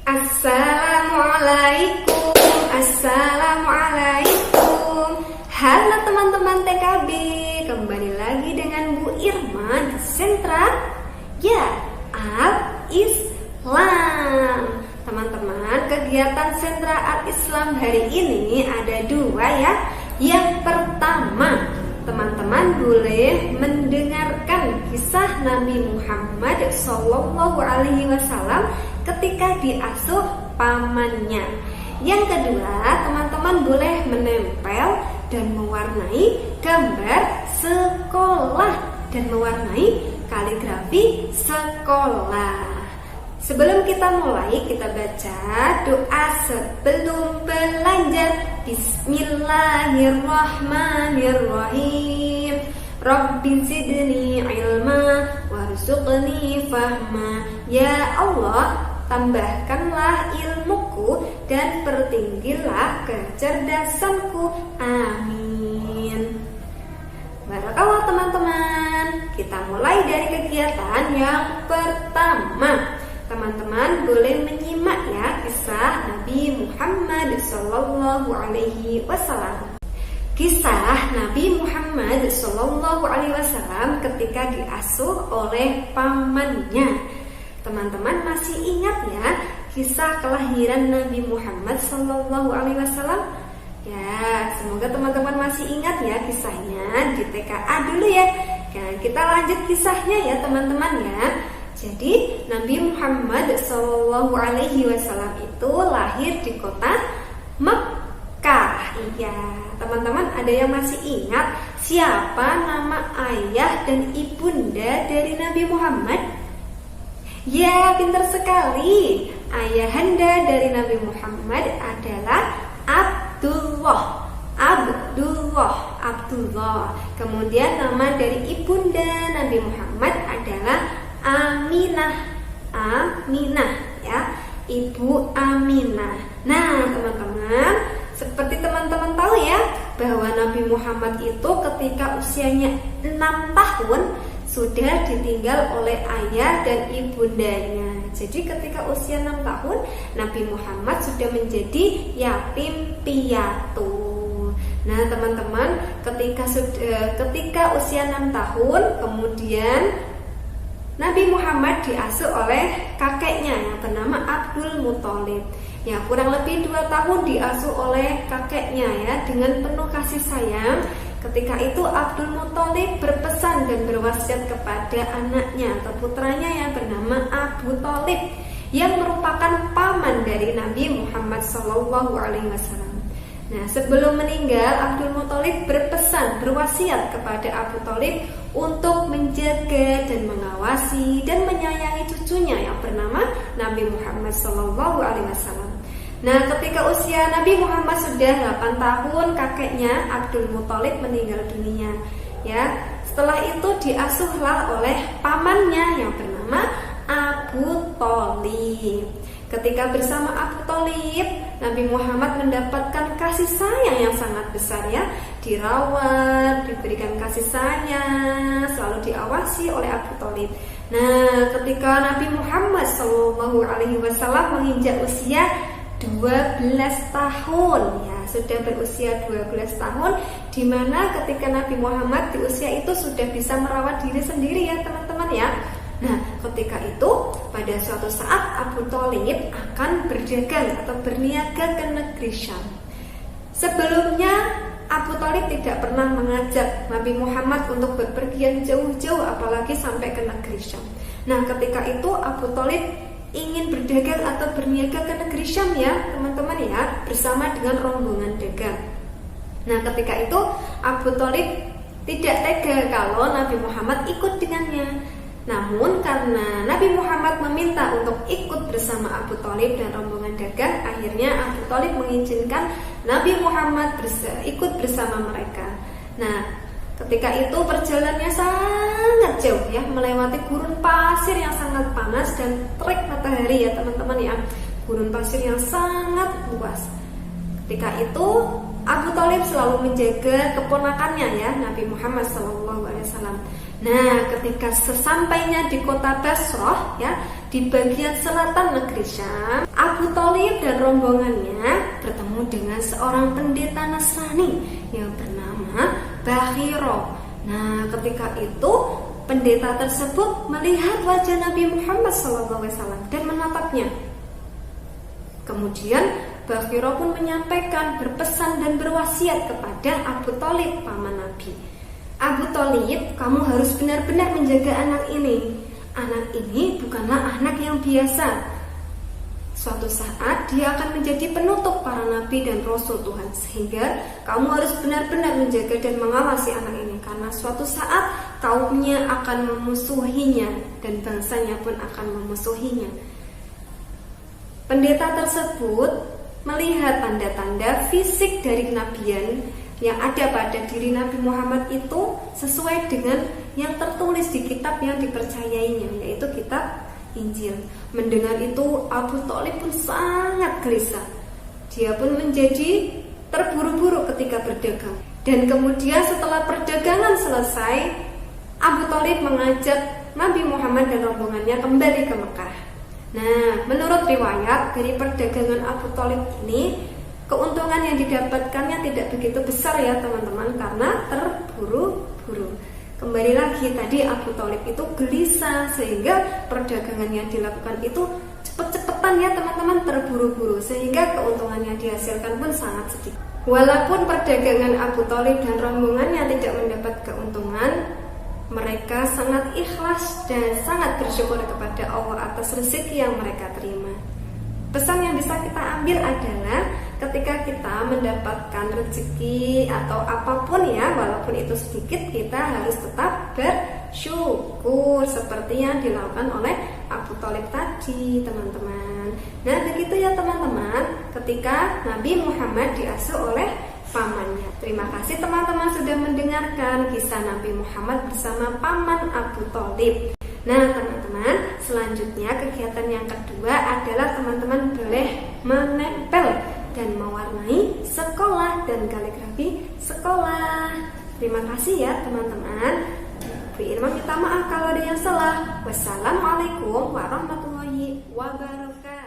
Assalamualaikum, Assalamualaikum. Halo teman-teman TKB, kembali lagi dengan Bu Irma di Sentra Al-Islam. Teman-teman, kegiatan Sentra Al-Islam hari ini ada dua ya. Yang pertama, teman-teman boleh mendengarkan kisah Nabi Muhammad SAW ketika diasuh pamannya. Yang kedua, teman-teman boleh menempel dan mewarnai gambar sekolah dan mewarnai kaligrafi sekolah. Sebelum kita mulai, kita baca doa sebelum belajar. Bismillahirrahmanirrahim. Rabbi zidni ilma warzuqni fahma. Ya Allah, tambahkanlah ilmuku dan pertinggilah kecerdasanku. Amin. Barakallah teman-teman. Kita mulai dari kegiatan yang pertama. Teman-teman boleh menyimak ya kisah Nabi Muhammad SAW. Kisah Nabi Muhammad SAW ketika diasuh oleh pamannya. Teman-teman masih ingat ya kisah kelahiran Nabi Muhammad SAW? Ya, semoga teman-teman masih ingat ya kisahnya di TKA dulu ya. Nah, kita lanjut kisahnya ya teman-teman ya. Jadi Nabi Muhammad SAW itu lahir di kota Mekkah. Iya, teman-teman ada yang masih ingat siapa nama ayah dan ibunda dari Nabi Muhammad? Ya, pintar sekali. Ayahanda dari Nabi Muhammad adalah Abdullah. Kemudian nama dari ibunda Nabi Muhammad adalah Aminah ya, Ibu Aminah. Nah teman-teman, seperti teman-teman tahu ya bahwa Nabi Muhammad itu ketika usianya 6 tahun sudah ditinggal oleh ayah dan ibundanya. Jadi ketika usia 6 tahun Nabi Muhammad sudah menjadi yatim piatu. Nah teman-teman, ketika usia 6 tahun kemudian Nabi Muhammad diasuh oleh kakeknya yang bernama Abdul Muthalib. Ya, kurang lebih 2 tahun diasuh oleh kakeknya ya dengan penuh kasih sayang. Ketika itu Abdul Muthalib berpesan dan berwasiat kepada anaknya atau putranya yang bernama Abu Thalib yang merupakan paman dari Nabi Muhammad SAW. Nah, sebelum meninggal Abdul Muthalib berwasiat kepada Abu Thalib untuk menjaga dan mengawasi dan menyayangi cucunya yang bernama Nabi Muhammad SAW. Nah, ketika usia Nabi Muhammad sudah 8 tahun, kakeknya Abdul Muthalib meninggal dunia. Ya, setelah itu diasuhlah oleh pamannya yang bernama Abu Thalib. Ketika bersama Abu Thalib, Nabi Muhammad mendapatkan kasih sayang yang sangat besar ya. Dirawat, diberikan kasih sayang, selalu diawasi oleh Abu Thalib. Nah, ketika Nabi Muhammad SAW menginjak usia 12 tahun ya, sudah berusia 12 tahun, di mana ketika Nabi Muhammad di usia itu sudah bisa merawat diri sendiri ya teman-teman ya. Nah, ketika itu pada suatu saat Abu Thalib akan berdagang atau berniaga ke negeri Syam. Sebelumnya Abu Thalib tidak pernah mengajak Nabi Muhammad untuk berpergian jauh-jauh apalagi sampai ke negeri Syam. Nah, ketika itu Abu Thalib ingin berdagang atau berniaga ke negeri Syam ya, teman-teman ya, bersama dengan rombongan dagang. Nah, ketika itu Abu Thalib tidak tega kalau Nabi Muhammad ikut dengannya. Namun karena Nabi Muhammad meminta untuk ikut bersama Abu Thalib dan rombongan dagang, akhirnya Abu Thalib mengizinkan Nabi Muhammad ikut bersama mereka. Nah, ketika itu perjalanannya sangat jauh ya, melewati gurun pasir yang sangat panas dan terik matahari ya teman-teman ya. Gurun pasir yang sangat luas. Ketika itu Abu Thalib selalu menjaga keponakannya ya, Nabi Muhammad SAW. Nah, ketika sesampainya di kota Basrah ya, di bagian selatan negeri Syam, Abu Thalib dan rombongannya bertemu dengan seorang pendeta Nasrani yang bernama Bakhira. Nah, ketika itu pendeta tersebut melihat wajah Nabi Muhammad SAW dan menatapnya. Kemudian Bakhira pun menyampaikan, berpesan dan berwasiat kepada Abu Thalib, paman Nabi. Abu Thalib, kamu harus benar-benar menjaga anak ini. Anak ini bukanlah anak yang biasa. Suatu saat dia akan menjadi penutup para nabi dan rasul Tuhan. Sehingga kamu harus benar-benar menjaga dan mengawasi anak ini. Karena suatu saat kaumnya akan memusuhinya dan bangsanya pun akan memusuhinya. Pendeta tersebut melihat tanda-tanda fisik dari kenabian yang ada pada diri Nabi Muhammad itu sesuai dengan yang tertulis di kitab yang dipercayainya, yaitu kitab Injil. Mendengar itu Abu Thalib pun sangat gelisah. Dia pun menjadi terburu-buru ketika berdagang. Dan kemudian setelah perdagangan selesai, Abu Thalib mengajak Nabi Muhammad dan rombongannya kembali ke Mekah. Nah, menurut riwayat dari perdagangan Abu Thalib ini, keuntungan yang didapatkannya tidak begitu besar ya teman-teman, karena terburu-buru. Kembali lagi tadi Abu Thalib itu gelisah sehingga perdagangan yang dilakukan itu cepet-cepetan ya teman-teman, terburu-buru, sehingga keuntungan yang dihasilkan pun sangat sedikit. Walaupun perdagangan Abu Thalib dan rombongannya tidak mendapat keuntungan, mereka sangat ikhlas dan sangat bersyukur kepada Allah atas rezeki yang mereka terima. Pesan yang bisa kita ambil adalah ketika kita mendapatkan rezeki atau apapun ya, walaupun itu sedikit, kita harus tetap bersyukur seperti yang dilakukan oleh Abu Thalib tadi, teman-teman. Nah, begitu ya teman-teman, ketika Nabi Muhammad diasuh oleh pamannya. Terima kasih teman-teman sudah mendengarkan kisah Nabi Muhammad bersama paman Abu Thalib. Nah teman-teman, selanjutnya kegiatan yang kedua adalah teman-teman boleh menempel dan mewarnai sekolah dan kaligrafi sekolah. Terima kasih ya teman-teman. Bu Irma minta maaf kalau ada yang salah. Wassalamualaikum warahmatullahi wabarakatuh.